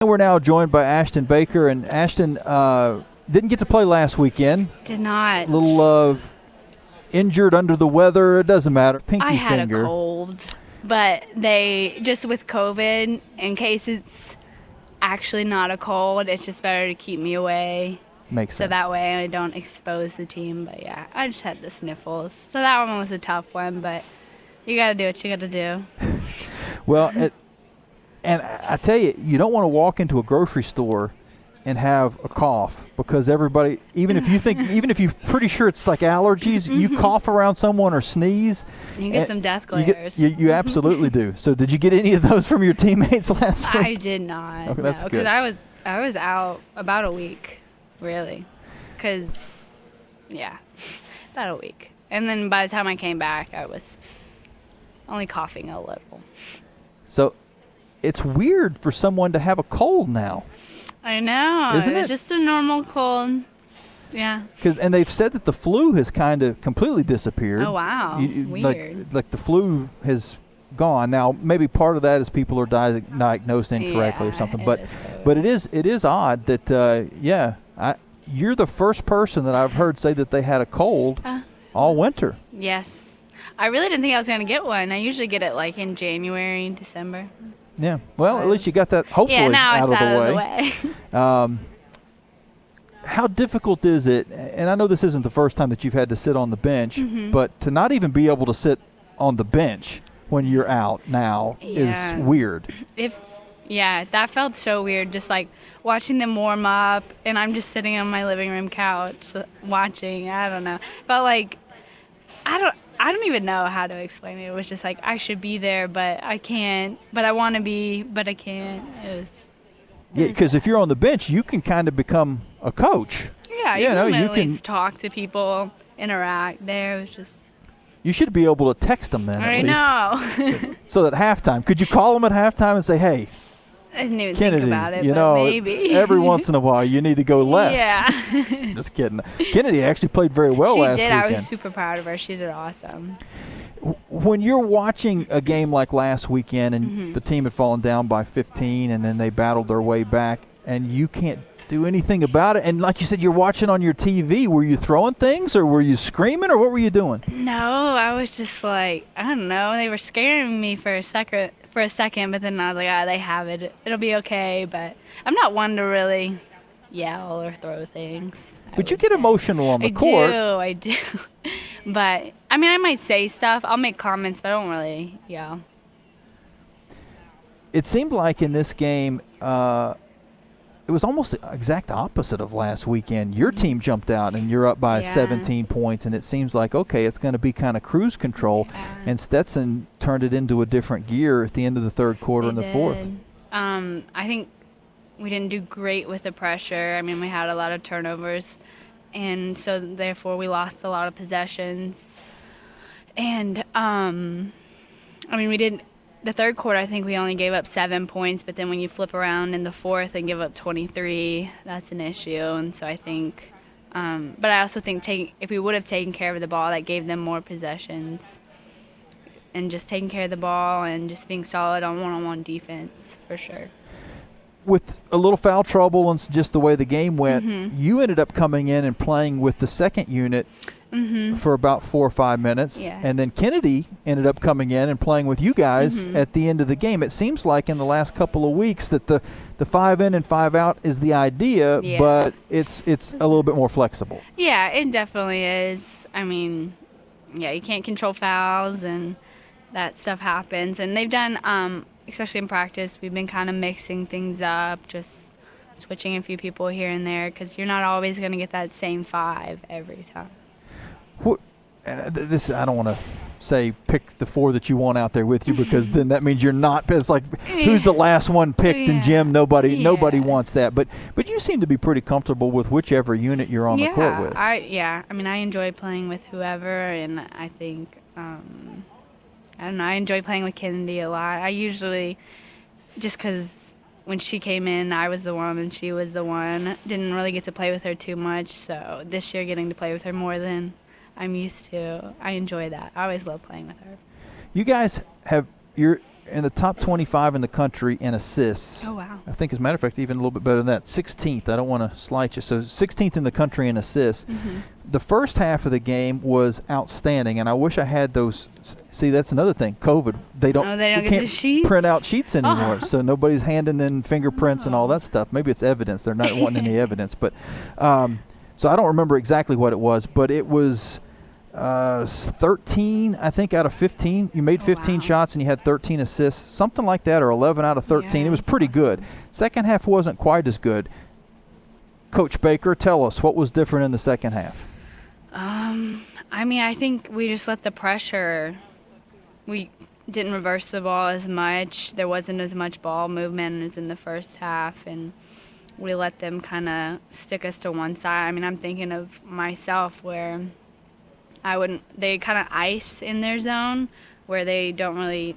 We're now joined by Ashtyn Baker, and Ashtyn didn't get to play last weekend. Did not. A little injured, under the weather. It doesn't matter. Pinky I had finger. a cold, but they just with COVID, in case it's actually not a cold, it's just better to keep me away. Makes sense. So that way I don't expose the team. But yeah, I just had the sniffles. So that one was a tough one, but you got to do what you got to do. Well, and I tell you, you don't want to walk into a grocery store and have a cough, because everybody, even if you're pretty sure it's like allergies, you cough around someone or sneeze. You get some death glares. You absolutely do. So did you get any of those from your teammates last week? I did not. Okay, that's good. Because I was out about a week, really. Because, yeah, about a week. And then by the time I came back, I was only coughing a little. So it's weird for someone to have a cold now. I know. Isn't it? It's just a normal cold. Yeah. And they've said that the flu has kind of completely disappeared. Oh, wow. Weird. Like the flu has gone. Now, maybe part of that is people are diagnosed incorrectly or something. But it is odd that, you're the first person that I've heard say that they had a cold all winter. Yes. I really didn't think I was going to get one. I usually get it like in January and December. Yeah. Well, at least you got that hopefully now out, it's of the way. How difficult is it, and I know this isn't the first time that you've had to sit on the bench, but to not even be able to sit on the bench when you're out now is weird. That felt so weird, just like watching them warm up, and I'm just sitting on my living room couch watching. I don't know. Felt like I don't even know how to explain it. It was just like I should be there, but I can't. But I want to be, but I can't. Because if you're on the bench, you can kind of become a coach. Yeah, you can at least talk to people, interact. There it was just. You should be able to text them then. I know. So at halftime, could you call them at halftime and say, "Hey, I didn't even Kennedy, think about it, but maybe. Every once in a while you need to go left." Yeah. Just kidding. Kennedy actually played very well last weekend. She did. I was super proud of her. She did awesome. When you're watching a game like last weekend and the team had fallen down by 15 and then they battled their way back and you can't do anything about it, and like you said, you're watching on your TV, were you throwing things or were you screaming or what were you doing? No, I was just like, I don't know. They were scaring me for a second, but then I was like, they have it. It'll be okay. But I'm not one to really yell or throw things. But you get emotional on the court. I do. But, I mean, I might say stuff. I'll make comments, but I don't really yell. It seemed like in this game, it was almost the exact opposite of last weekend. Your team jumped out, and you're up by 17 points, and it seems like, okay, it's going to be kind of cruise control. Yeah. And Stetson turned it into a different gear at the end of the third quarter and the fourth. I think we didn't do great with the pressure. I mean, we had a lot of turnovers, and so therefore we lost a lot of possessions. And, I mean, we didn't. The third quarter, I think we only gave up 7 points, but then when you flip around in the fourth and give up 23, that's an issue. And so I think, but I also think if we would have taken care of the ball, that gave them more possessions. And just taking care of the ball and just being solid on one-on-one defense, for sure. With a little foul trouble and just the way the game went, you ended up coming in and playing with the second unit for about 4 or 5 minutes. Yeah. And then Kennedy ended up coming in and playing with you guys at the end of the game. It seems like in the last couple of weeks that the 5 in and 5 out is the idea, but it's a little bit more flexible. Yeah, it definitely is. I mean, you can't control fouls and that stuff happens. And they've done, especially in practice, we've been kind of mixing things up, just switching a few people here and there, because you're not always going to get that same 5 every time. I don't want to say pick the 4 that you want out there with you, because then that means you're not. It's like who's the last one picked in gym? Nobody wants that. But you seem to be pretty comfortable with whichever unit you're on the court with. I mean, I enjoy playing with whoever, and I think I don't know. I enjoy playing with Kennedy a lot. I usually, just because when she came in, I was the one and she was the one. Didn't really get to play with her too much. So this year, getting to play with her more than I'm used to, I enjoy that. I always love playing with her. You guys have in the top 25 in the country in assists. Oh, wow. I think, as a matter of fact, even a little bit better than that. 16th. I don't want to slight you. So 16th in the country in assists. Mm-hmm. The first half of the game was outstanding, and I wish I had those. See, that's another thing. COVID. They don't get can't the sheets? print out sheets anymore, Oh. so nobody's handing in fingerprints and all that stuff. Maybe it's evidence. They're not wanting any evidence. But so I don't remember exactly what it was, but it was 13, I think, out of 15. You made 15 wow. shots and you had 13 assists, something like that, or 11 out of 13. Yeah, it was that's pretty awesome. good. Second half wasn't quite as good. Coach Baker, tell us, what was different in the second half? I mean, I think we just let the pressure. We didn't reverse the ball as much. There wasn't as much ball movement as in the first half, and we let them kind of stick us to one side. I mean, I'm thinking of myself where they kind of ice in their zone where they don't really,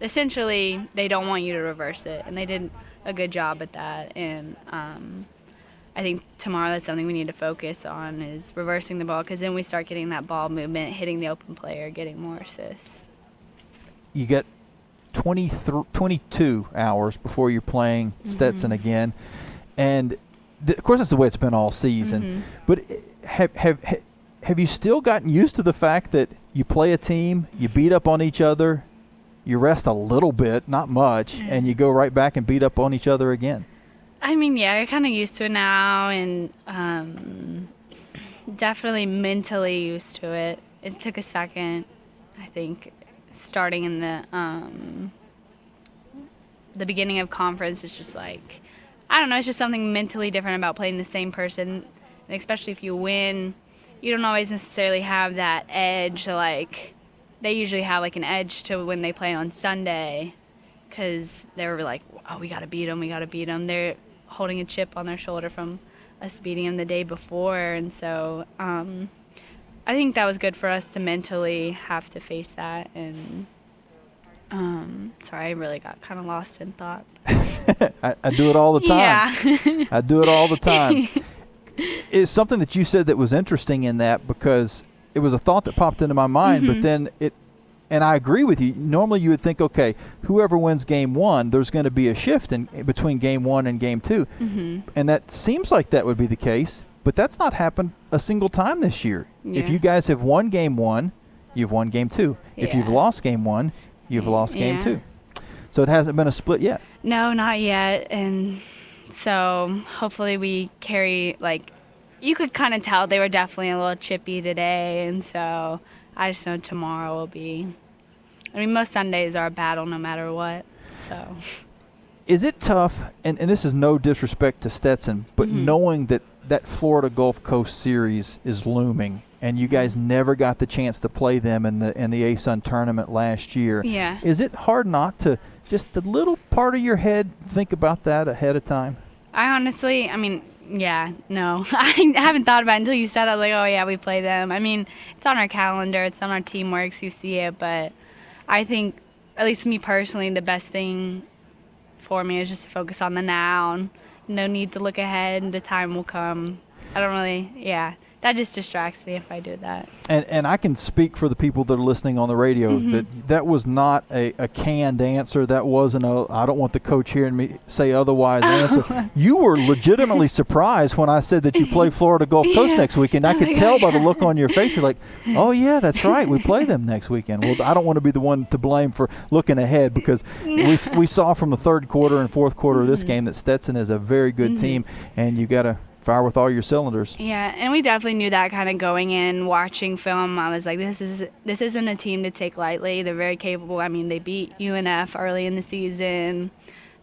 essentially, they don't want you to reverse it, and they did a good job at that. And I think tomorrow that's something we need to focus on is reversing the ball, because then we start getting that ball movement, hitting the open player, getting more assists. You get 22 hours before you're playing Stetson again, and of course that's the way it's been all season. But have you still gotten used to the fact that you play a team, you beat up on each other, you rest a little bit, not much, and you go right back and beat up on each other again? I mean, yeah, I'm kind of used to it now, and definitely mentally used to it. It took a second, I think, starting in the beginning of conference. It's just like, I don't know, it's just something mentally different about playing the same person, and especially if you win, you don't always necessarily have that edge. Like, they usually have like an edge to when they play on Sunday, because they're like, oh, we got to beat them. They're holding a chip on their shoulder from us beating them the day before. And so I think that was good for us to mentally have to face that. And sorry, I really got kind of lost in thought. I do it all the time. Yeah. I do it all the time. It's something that you said that was interesting in that, because it was a thought that popped into my mind, but then and I agree with you. Normally you would think, okay, whoever wins game one, there's going to be a shift in between game one and game two. And that seems like that would be the case, but that's not happened a single time this year. Yeah. If you guys have won game one, you've won game two. If you've Yeah. lost game one, you've lost game Yeah. two. So it hasn't been a split yet. No, not yet. And so hopefully we carry, like, you could kind of tell they were definitely a little chippy today. And so I just know tomorrow will be, I mean, most Sundays are a battle no matter what. So Is it tough, and this is no disrespect to Stetson, but knowing that Florida Gulf Coast series is looming, and you guys never got the chance to play them in the ASUN tournament last year. Yeah. Is it hard not to, just a little part of your head, think about that ahead of time? I honestly, I mean, yeah, no. I haven't thought about it until you said it. I was like, oh, yeah, we play them. I mean, it's on our calendar. It's on our teamworks. You see it. But I think, at least me personally, the best thing for me is just to focus on the now. No need to look ahead. The time will come. I don't really, that just distracts me if I do that. And I can speak for the people that are listening on the radio that was not a canned answer. That wasn't I don't want the coach hearing me say otherwise answer. You were legitimately surprised when I said that you play Florida Gulf Coast next weekend. I could tell by the look on your face. You're like, oh, yeah, that's right. We play them next weekend. Well, I don't want to be the one to blame for looking ahead, because we saw from the third quarter and fourth quarter of this game that Stetson is a very good team, and you got to fire with all your cylinders. Yeah, and we definitely knew that kind of going in, watching film. I was like, this isn't a team to take lightly. They're very capable. I mean, they beat UNF early in the season.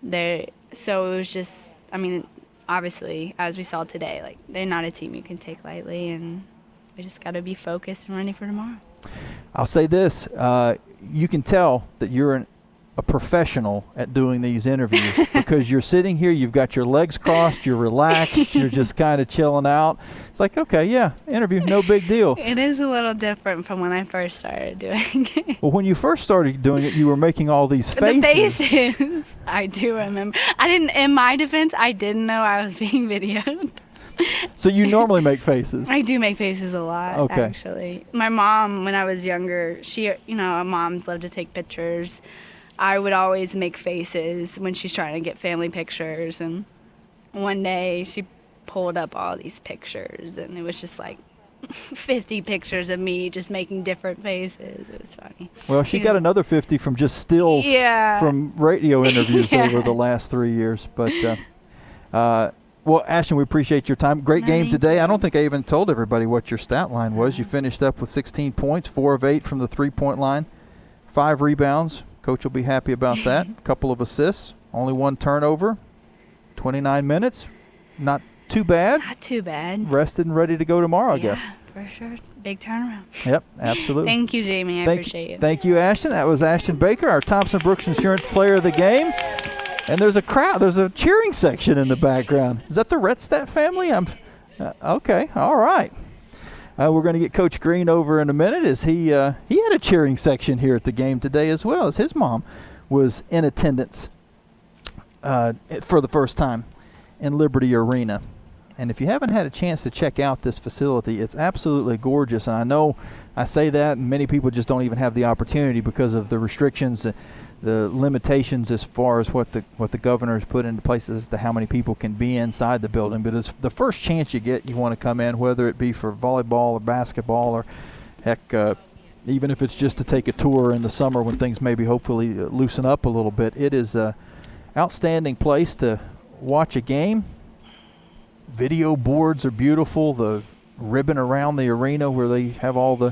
So it was just, I mean, obviously, as we saw today, like, they're not a team you can take lightly, and we just got to be focused and ready for tomorrow. I'll say this. You can tell that you're a professional at doing these interviews because you're sitting here, you've got your legs crossed, you're relaxed, you're just kind of chilling out. It's like, okay, yeah, interview, no big deal. It is a little different from when I first started doing it. Well, when you first started doing it, you were making all these faces. The faces. I do remember. In my defense, I didn't know I was being videoed. So you normally make faces? I do make faces a lot, actually. My mom, when I was younger, moms love to take pictures. I would always make faces when she's trying to get family pictures. And one day she pulled up all these pictures, and it was just like 50 pictures of me just making different faces. It was funny. Well, she got another 50 from just stills from radio interviews over the last 3 years. But, well, Ashtyn, we appreciate your time. Great game today. I don't think I even told everybody what your stat line was. You finished up with 16 points, 4 of 8 from the three-point line, 5 rebounds. Coach will be happy about that. A couple of assists, only 1 turnover, 29 minutes. Not too bad. Not too bad. Rested and ready to go tomorrow, I guess. For sure. Big turnaround. Yep, absolutely. Thank you, Jamie. I appreciate you. Thank you, Ashtyn. That was Ashtyn Baker, our Thompson Brooks Insurance Player of the Game. And there's a crowd. There's a cheering section in the background. Is that the Redstat family? Okay. All right. We're going to get Coach Green over in a minute, as he had a cheering section here at the game today as well, as his mom was in attendance for the first time in Liberty Arena. And if you haven't had a chance to check out this facility, it's absolutely gorgeous. And I know I say that, and many people just don't even have the opportunity because of the restrictions, the limitations as far as what the governor has put into place as to how many people can be inside the building. But it's the first chance you get, you want to come in, whether it be for volleyball or basketball, or heck, even if it's just to take a tour in the summer when things maybe hopefully loosen up a little bit. It is a outstanding place to watch a game. Video boards are beautiful. The ribbon around the arena where they have all the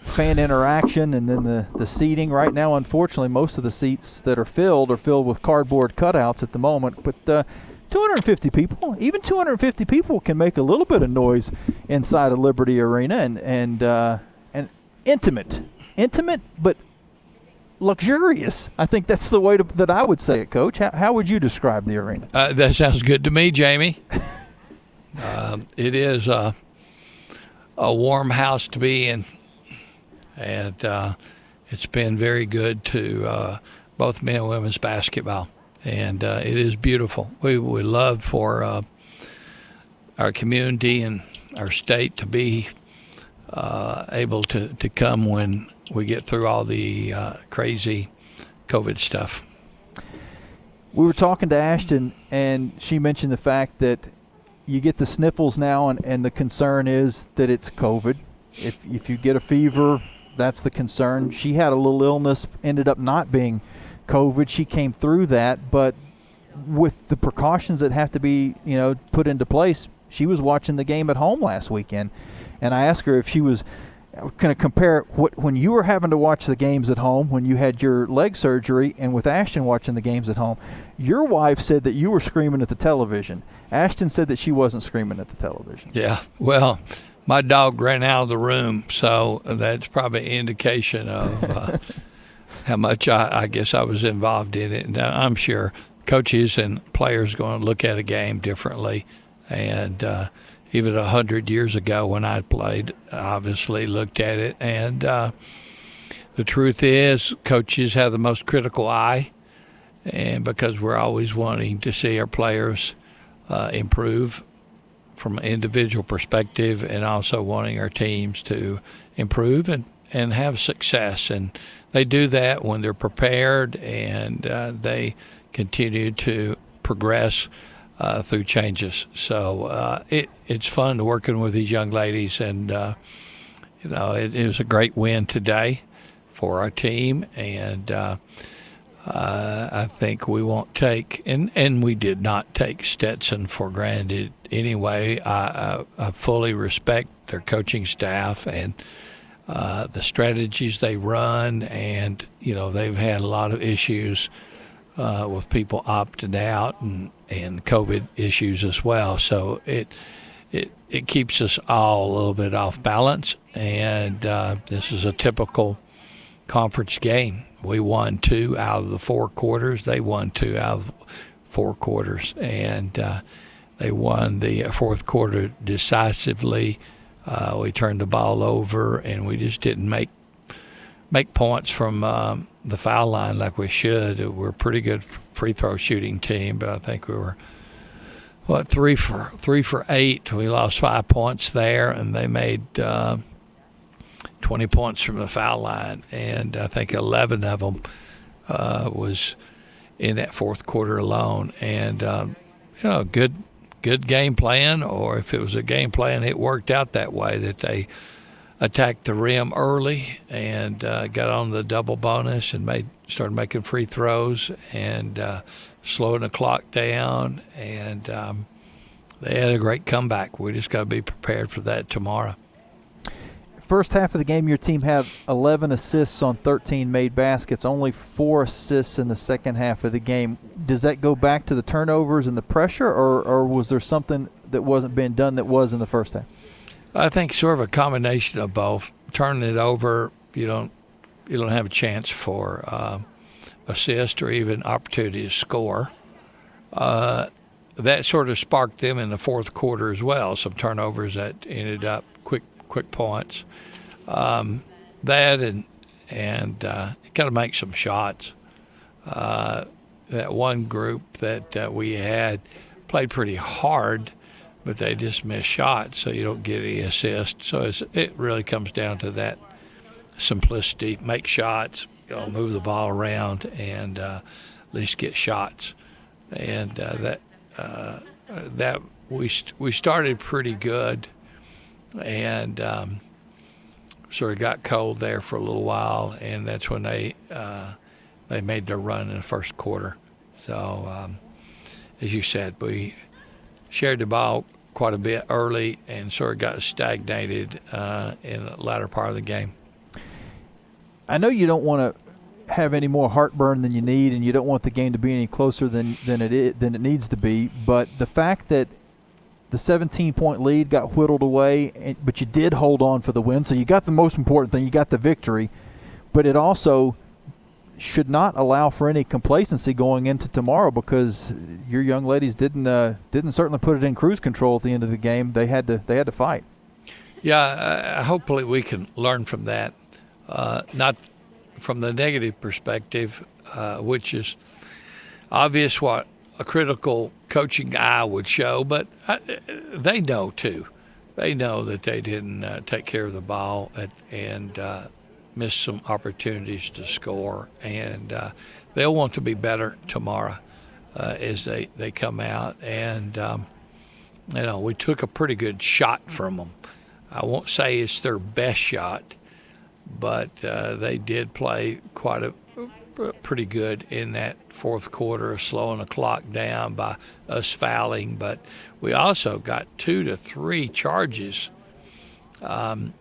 fan interaction, and then the seating. Right now, unfortunately, most of the seats that are filled with cardboard cutouts at the moment. But 250 people, even 250 people can make a little bit of noise inside of Liberty Arena, and intimate, but luxurious. I think that's the way that I would say it, Coach. How would you describe the arena? That sounds good to me, Jamie. It is a warm house to be in, and it's been very good to both men and women's basketball, and it is beautiful. We would love for our community and our state to be able to come when we get through all the crazy COVID stuff. We were talking to Ashtyn, and she mentioned the fact that you get the sniffles now, and the concern is that it's COVID. If you get a fever, that's the concern. She had a little illness, ended up not being COVID. She came through that, but with the precautions that have to be, put into place, she was watching the game at home last weekend. And I asked her if she was going to compare when you were having to watch the games at home, when you had your leg surgery, and with Ashtyn watching the games at home. Your wife said that you were screaming at the television. Ashtyn said that she wasn't screaming at the television. Yeah, well, my dog ran out of the room, so that's probably an indication of how much I guess I was involved in it. And I'm sure coaches and players are going to look at a game differently. And even 100 years ago when I played, I obviously looked at it. And the truth is, coaches have the most critical eye, and because we're always wanting to see our players improve from an individual perspective, and also wanting our teams to improve and have success. And they do that when they're prepared, and they continue to progress through changes. So it's fun working with these young ladies, and it was a great win today for our team, and I think we won't take, and we did not take Stetson for granted anyway. I fully respect their coaching staff and the strategies they run, and they've had a lot of issues with people opting out and COVID issues as well. So it keeps us all a little bit off balance, and this is a typical conference game. We won 2 out of the 4 quarters. They won 2 out of 4 quarters, and they won the 4th quarter decisively. We turned the ball over, and we just didn't make points from the foul line like we should. We're a pretty good free throw shooting team, but I think we were 3 for 8. We lost 5 points there, and they made 20 points from the foul line, and I think 11 of them was in that fourth quarter alone. And, good game plan, or if it was a game plan, it worked out that way, that they attacked the rim early and got on the double bonus and started making free throws and slowing the clock down. And they had a great comeback. We just got to be prepared for that tomorrow. First half of the game, your team had 11 assists on 13 made baskets, only 4 assists in the second half of the game. Does that go back to the turnovers and the pressure, or was there something that wasn't being done that was in the first half? I think sort of a combination of both. Turning it over, you don't have a chance for assist or even opportunity to score. That sort of sparked them in the fourth quarter as well. Some turnovers that ended up quick points. That and got to make some shots. That one group that we had played pretty hard, but they just miss shots, so you don't get any assists. So it really comes down to that simplicity: make shots, move the ball around, and at least get shots. And that we started pretty good, and sort of got cold there for a little while, and that's when they made their run in the first quarter. So, as you said, we shared the ball quite a bit early and sort of got stagnated in the latter part of the game. I know you don't want to have any more heartburn than you need, and you don't want the game to be any closer than it needs to be, but the fact that the 17-point lead got whittled away, but you did hold on for the win. So you got the most important thing. You got the victory. But it also should not allow for any complacency going into tomorrow, because your young ladies didn't certainly put it in cruise control at the end of the game. They had to fight. Yeah, hopefully we can learn from that. Not from the negative perspective, which is obvious what a critical coaching eye would show, but they know too. They know that they didn't take care of the ball and missed some opportunities to score, and they'll want to be better tomorrow as they come out. And we took a pretty good shot from them. I won't say it's their best shot, but they did play pretty good in that fourth quarter, slowing the clock down by us fouling. But we also got 2 to 3 charges in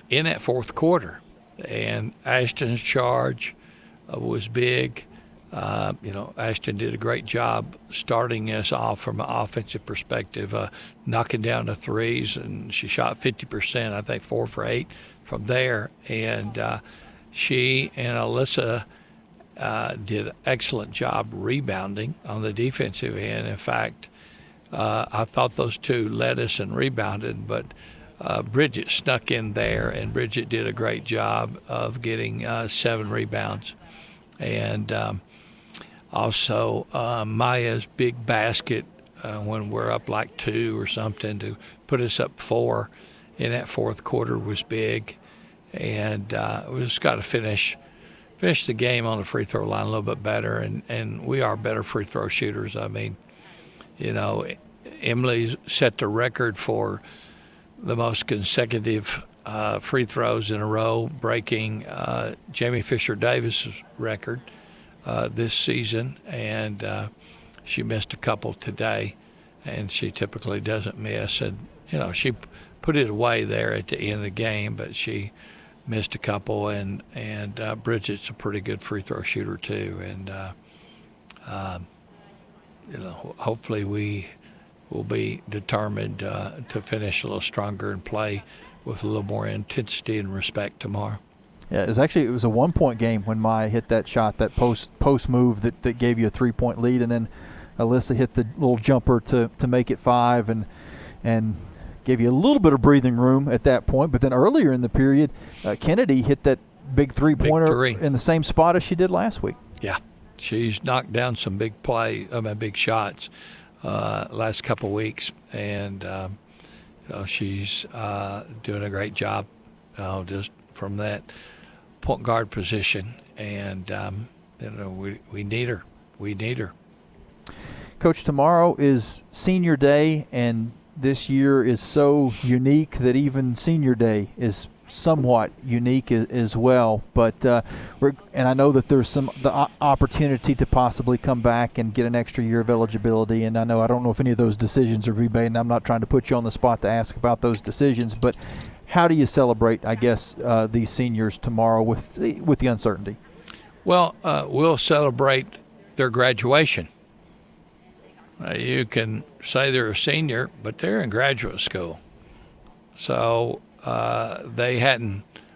that fourth quarter, and Ashtyn's charge was big. Ashtyn did a great job starting us off from an offensive perspective, knocking down the threes, and she shot 50%, I think 4 for 8 from there. And she and Alyssa did an excellent job rebounding on the defensive end. In fact, I thought those two led us and rebounded, but Bridget snuck in there, and Bridget did a great job of getting 7 rebounds. And also Maya's big basket when we're up like 2 or something to put us up 4 in that fourth quarter was big. And we just got to finish the game on the free throw line a little bit better, and we are better free throw shooters. I mean, Emily set the record for the most consecutive free throws in a row, breaking Jamie Fisher-Davis's record this season, and she missed a couple today, and she typically doesn't miss. And, she put it away there at the end of the game, but she missed a couple, and Bridget's a pretty good free throw shooter too. And hopefully we will be determined to finish a little stronger and play with a little more intensity and respect tomorrow. Yeah, it was a 1-point game when Maya hit that shot, that post move that gave you a 3-point lead, and then Alyssa hit the little jumper to make it 5 and gave you a little bit of breathing room at that point. But then earlier in the period, Kennedy hit that big three-pointer in the same spot as she did last week. Yeah, she's knocked down some big shots last couple weeks, and she's doing a great job just from that point guard position. And we need her. We need her. Coach, tomorrow is senior day, and this year is so unique that even senior day is somewhat unique as well. But and I know that there's the opportunity to possibly come back and get an extra year of eligibility. And I don't know if any of those decisions are being made, and I'm not trying to put you on the spot to ask about those decisions. But how do you celebrate, I guess, these seniors tomorrow with the uncertainty? Well, we'll celebrate their graduation. You can say they're a senior, but they're in graduate school. So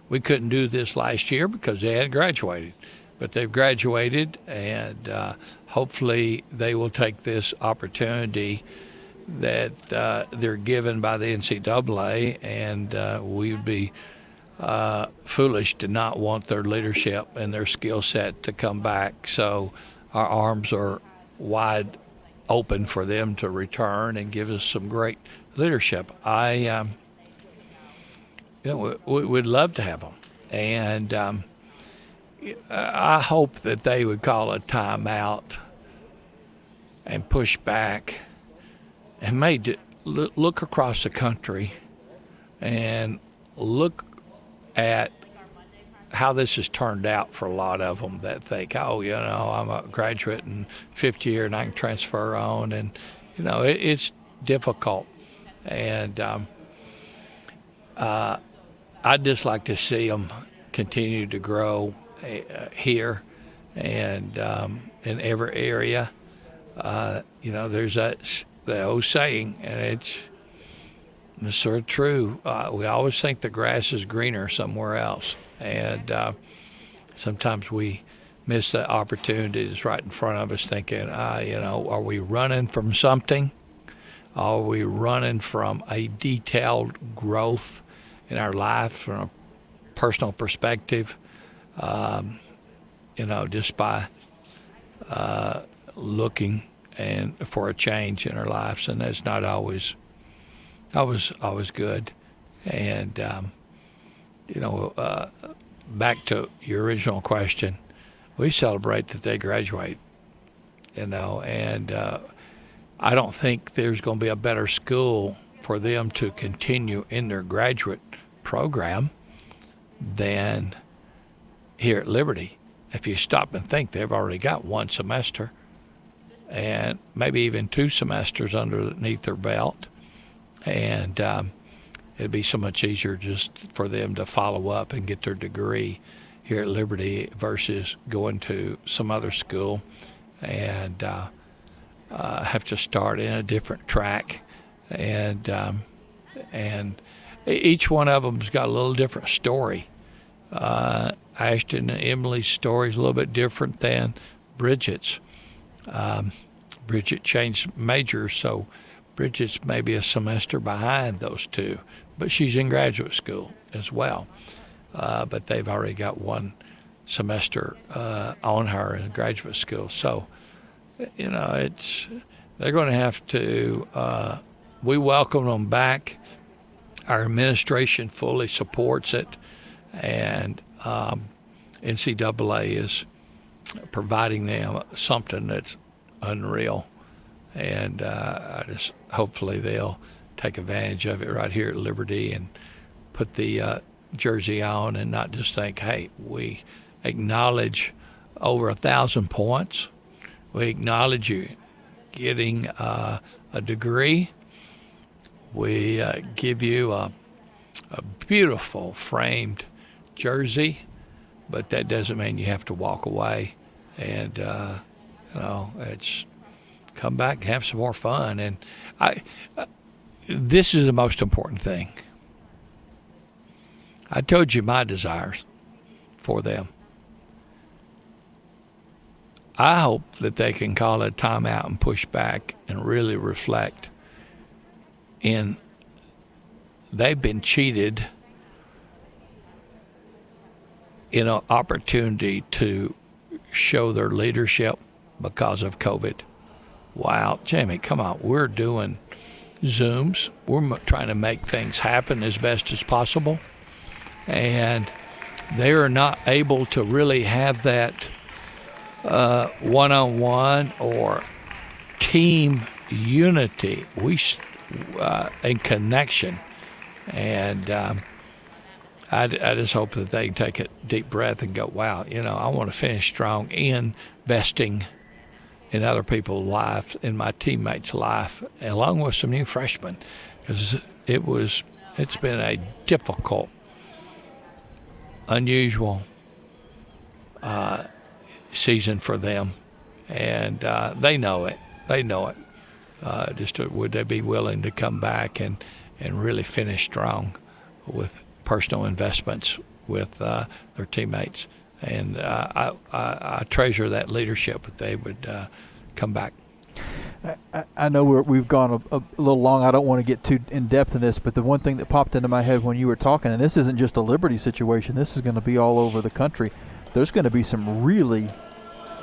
we couldn't do this last year because they hadn't graduated. But they've graduated, and hopefully they will take this opportunity that they're given by the NCAA, and we would be foolish to not want their leadership and their skill set to come back. So our arms are wide open for them to return and give us some great leadership. We'd love to have them, and I hope that they would call a timeout and push back and look across the country and look at how this has turned out for a lot of them that think, I'm a graduate in fifth year and I can transfer on. And, it's difficult. And I'd just like to see them continue to grow here and in every area. There's the old saying, and it's sort of true. We always think the grass is greener somewhere else. And sometimes we miss the opportunity that's right in front of us thinking, are we running from something? Are we running from a detailed growth in our life from a personal perspective? Just by looking and for a change in our lives, and that's not always good. And back to your original question, we celebrate that they graduate, and I don't think there's going to be a better school for them to continue in their graduate program than here at Liberty. If you stop and think, they've already got one semester and maybe even 2 semesters underneath their belt, and it'd be so much easier just for them to follow up and get their degree here at Liberty versus going to some other school and have to start in a different track. And each one of them's got a little different story. Ashtyn and Emily's story is a little bit different than Bridget's. Bridget changed majors, so Bridget's maybe a semester behind those two, but she's in graduate school as well. But they've already got 1 semester on her in graduate school. So, they're going to have to, we welcome them back. Our administration fully supports it, and NCAA is providing them something that's unreal, and hopefully they'll take advantage of it right here at Liberty and put the jersey on and not just think, hey, we acknowledge over 1,000 points. We acknowledge you getting a degree. We give you a beautiful framed jersey, but that doesn't mean you have to walk away. And it's come back and have some more fun. And this is the most important thing. I told you my desires for them. I hope that they can call a timeout and push back and really reflect. They've been cheated in an opportunity to show their leadership because of COVID. Wow, Jamie, come on. We're doing Zooms. We're trying to make things happen as best as possible. And they are not able to really have that one-on-one or team unity and connection. And I just hope that they can take a deep breath and go, wow, I want to finish strong, investing in other people's lives, in my teammates' life, along with some new freshmen, because it's been a difficult, unusual season for them, and they know it. Would they be willing to come back and really finish strong with personal investments with their teammates? And I treasure that leadership if they would come back. I know we've gone a little long. I don't want to get too in-depth in this, but the one thing that popped into my head when you were talking, and this isn't just a Liberty situation, this is going to be all over the country. There's going to be some really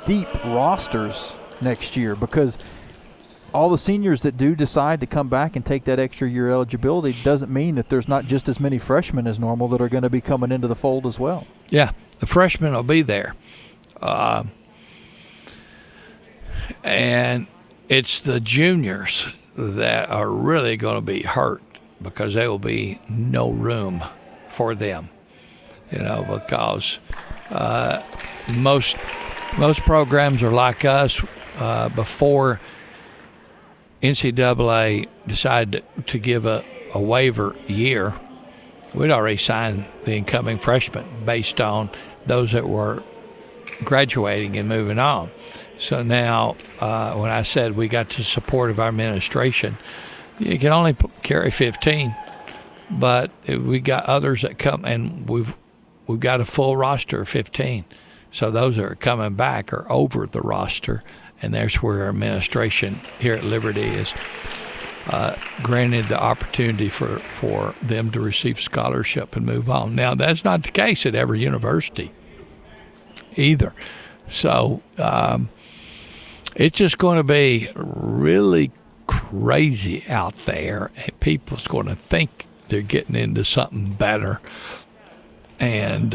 deep rosters next year, because all the seniors that do decide to come back and take that extra year eligibility doesn't mean that there's not just as many freshmen as normal that are going to be coming into the fold as well. Yeah, the freshmen will be there. And it's the juniors that are really going to be hurt, because there will be no room for them, because most programs are like us. Before NCAA decided to give a waiver year, we'd already signed the incoming freshmen based on those that were graduating and moving on. So now, when I said we got the support of our administration, you can only carry 15, but we got others that come, and we've got a full roster of 15. So those that are coming back are over the roster, and there's where our administration here at Liberty is granted the opportunity for them to receive scholarship and move on. Now, that's not the case at every university either. So it's just going to be really crazy out there, and people's going to think they're getting into something better, and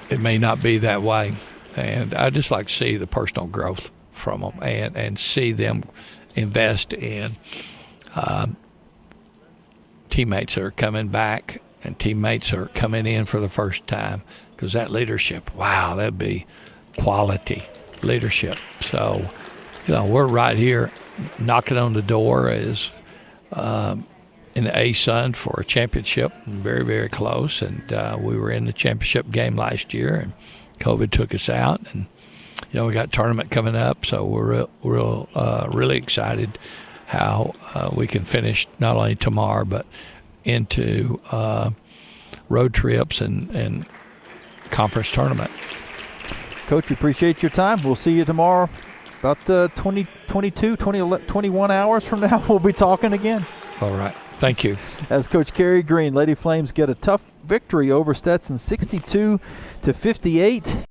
it may not be that way. And I just like to see the personal growth from them, and see them invest in teammates that are coming back and teammates that are coming in for the first time, because that leadership, wow, that'd be quality leadership. So, we're right here knocking on the door as in the A-Sun for a championship, very, very close. And we were in the championship game last year, and COVID took us out. And, we got a tournament coming up, so we're really excited how we can finish not only tomorrow but into road trips and conference tournament. Coach, we appreciate your time. We'll see you tomorrow about 21 hours from now. We'll be talking again. All right. Thank you. As Coach Carey Green, Lady Flames get a tough victory over Stetson, 62-58.